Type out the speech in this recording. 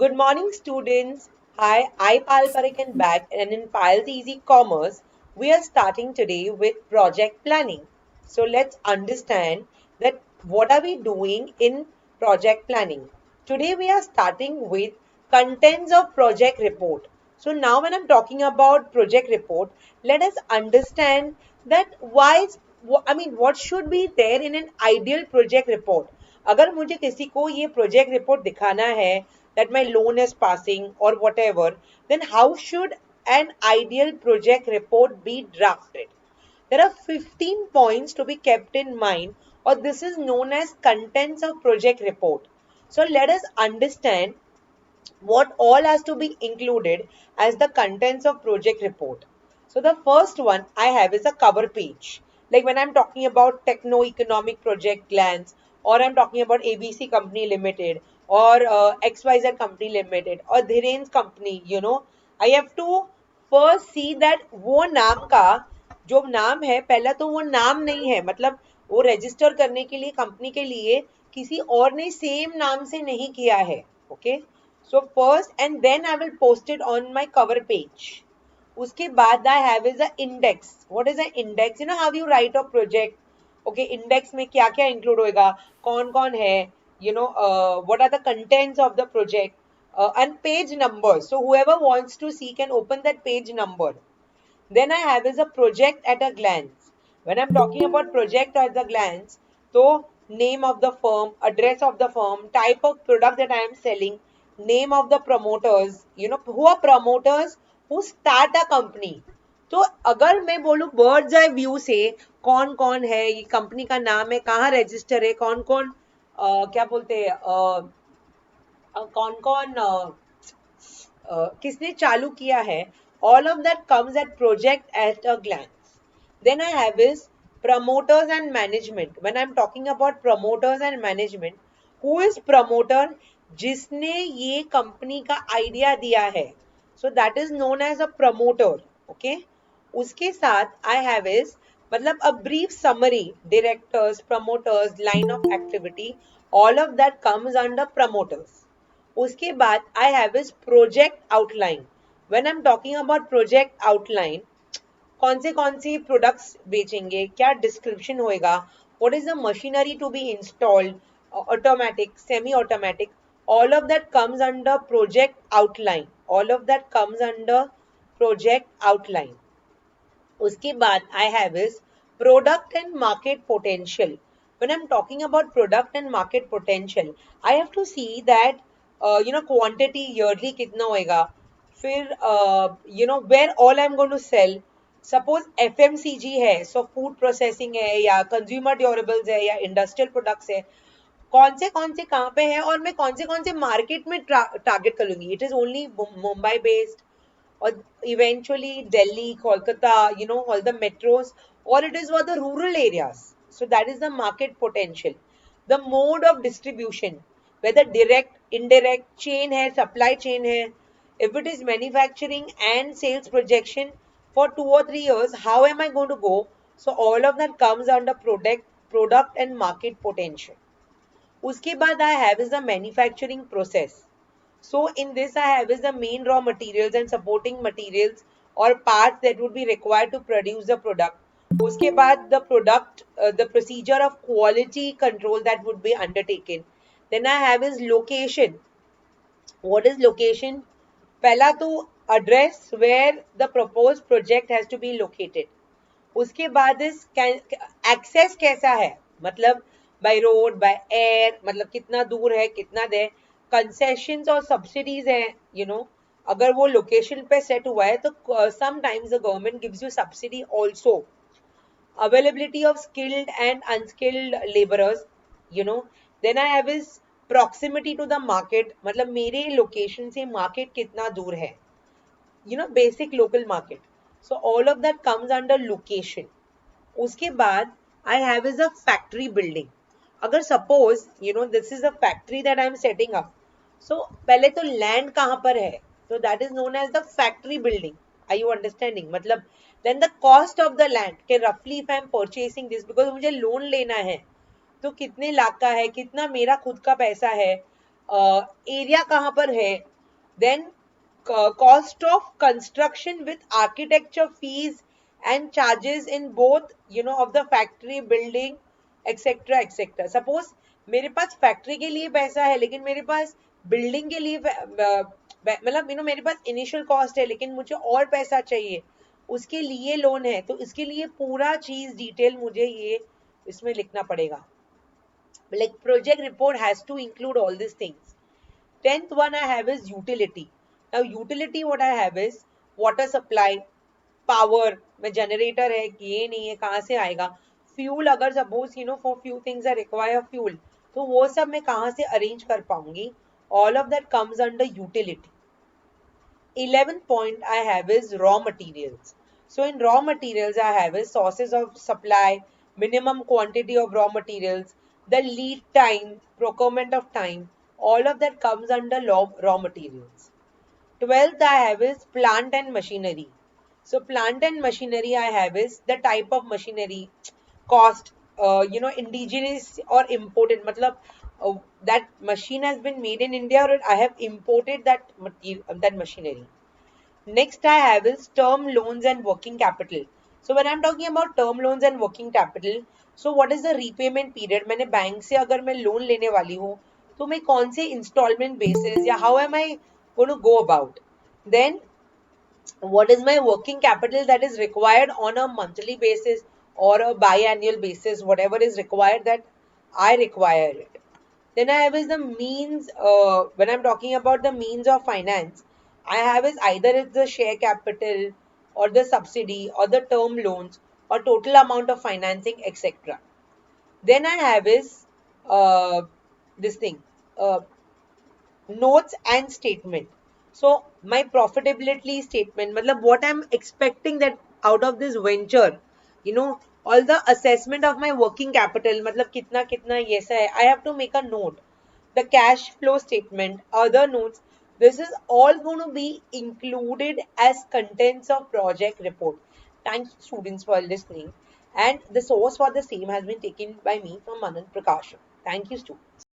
Good morning, students. Hi, I Pal Parekh back, and in Pal's Easy Commerce, we are starting today with project planning. So let's understand that what are we doing in project planning. Today we are starting with contents of project report. So now when I'm talking about project report, let us understand that what should be there in an ideal project report. अगर मुझे किसी को ये project report दिखाना है that my loan is passing or whatever, then how should an ideal project report be drafted? There are 15 points to be kept in mind, or this is known as contents of project report. So let us understand what all has to be included as the contents of project report. So the first one I have is a cover page. Like when I'm talking about techno-economic project glance, or I'm talking about ABC Company Limited, or XYZ Company Limited, or Dhiren's company, I have to first see that वो नाम का जो नाम है पहला तो वो नाम नहीं है मतलब वो रजिस्टर करने के लिए कंपनी के लिए किसी और ने सेम नाम से नहीं किया है okay so first and then I will post it on my cover page. उसके बाद I have is a index. What is an index? You know how you write a project. Okay, index में क्या क्या include होएगा, कौन कौन है, what are the contents of the project, and page numbers. So whoever wants to see can open that page number. Then I have is a project at a glance. When I'm talking about project at a glance, so name of the firm, address of the firm, type of product that I am selling, name of the promoters, who are promoters who start a company. तो अगर मैं बोलूँ birds eye view से कौन कौन है ये company का नाम है कहाँ रजिस्टर है कौन कौन क्या बोलते हैं कौन कौन किसने चालू किया है all of that comes at project at a glance. Then I have is promoters and management. When I'm talking about promoters and management, who is promoter जिसने ये कंपनी का आइडिया दिया है so that is known as a promoter. Okay, उसके साथ I have is मतलब a brief summary directors promoters line of activity all of that comes under promoters. उसके बाद I have is project outline. When I'm talking about project outline, कौन से products बेचेंगे क्या description होएगा what is the machinery to be installed automatic semi automatic all of that comes under project outline all of that comes under project outline उसके बाद I have is product and market potential. When I'm talking about product and market potential, I have to see that quantity yearly कितना होएगा फिर where all I'm going to sell. Suppose FMCG है so food processing है या consumer durables है या industrial products है कौन से कहाँ पे है और मैं कौन से मार्केट में टारगेट कर लूंगी it is only Mumbai based or eventually Delhi, Kolkata, all the metros, or it is for the rural areas. So that is the market potential. The mode of distribution, whether direct, indirect, chain hai, supply chain hai, if it is manufacturing and sales projection for 2 or 3 years, how am I going to go? So all of that comes under product and market potential. उसके बाद I have is the manufacturing process. So in this I have is the main raw materials and supporting materials or parts that would be required to produce the product. उसके बाद the product, the procedure of quality control that would be undertaken. Then I have is location. What is location? पहला तो address where the proposed project has to be located. उसके बाद इस access कैसा है मतलब बाय रोड बाय एयर मतलब कितना दूर है कितना दे कंसेशंस और सब्सिडीज है अगर वो लोकेशन पे सेट हुआ है तो sometimes the government gives you subsidy also availability of skilled and unskilled laborers then I have is proximity to the market मतलब मेरे लोकेशन से मार्केट कितना दूर है basic local market so all of that comes under location उसके बाद I have is a factory building अगर suppose this is a factory that I am setting up so पहले तो land कहाँ पर है so that is known as the factory building are you understanding मतलब then the cost of the land के roughly if I am purchasing this because मुझे loan लेना है तो कितने लाख का है कितना मेरा खुद का पैसा है एरिया कहाँ पर है Then cost of construction with architecture fees and charges in both of the factory building etc etc. Suppose मेरे पास फैक्ट्री के लिए पैसा है लेकिन मेरे पास बिल्डिंग के लिए मतलब मेरे पास इनिशियल कॉस्ट है लेकिन मुझे और पैसा चाहिए, उसके लिए लोन है, तो इसके लिए पूरा चीज डिटेल मुझे ये इसमें लिखना पड़ेगा. Like project report has to include all these things. 10th one I have is utility. Now utility what I have is water supply, power में generator है, ये नहीं है, कहाँ से आएगा, fuel अगर suppose for few things I require fuel, तो वो सब मैं कहाँ से arrange कर पाऊंगी, all of that comes under utility. 11th point I have is raw materials. So in raw materials I have is sources of supply, minimum quantity of raw materials, the lead time, procurement of time, all of that comes under raw materials. 12th I have is plant and machinery. So plant and machinery I have is the type of machinery, cost, indigenous or imported. Matlab, that machine has been made in India or I have imported that material, that machinery. Next I have is term loans and working capital. So when I'm talking about term loans and working capital, so what is the repayment period? मैंने bank से अगर मैं loan लेने वाली हूँ तो मैं कौन से installment basis या how am I going to go about? Then what is my working capital that is required on a monthly basis or a biannual basis, whatever is required that I require it. Then I have is the means, when I'm talking about the means of finance, I have is either it's the share capital or the subsidy or the term loans or total amount of financing, etc. Then I have is this thing, notes and statement. So my profitability statement, matlab what I'm expecting that out of this venture, all the assessment of my working capital, matlab kitna kitna yes I have to make a note. The cash flow statement, other notes, this is all going to be included as contents of project report. Thanks students for listening. And the source for the same has been taken by me from Manan Prakasham. Thank you students.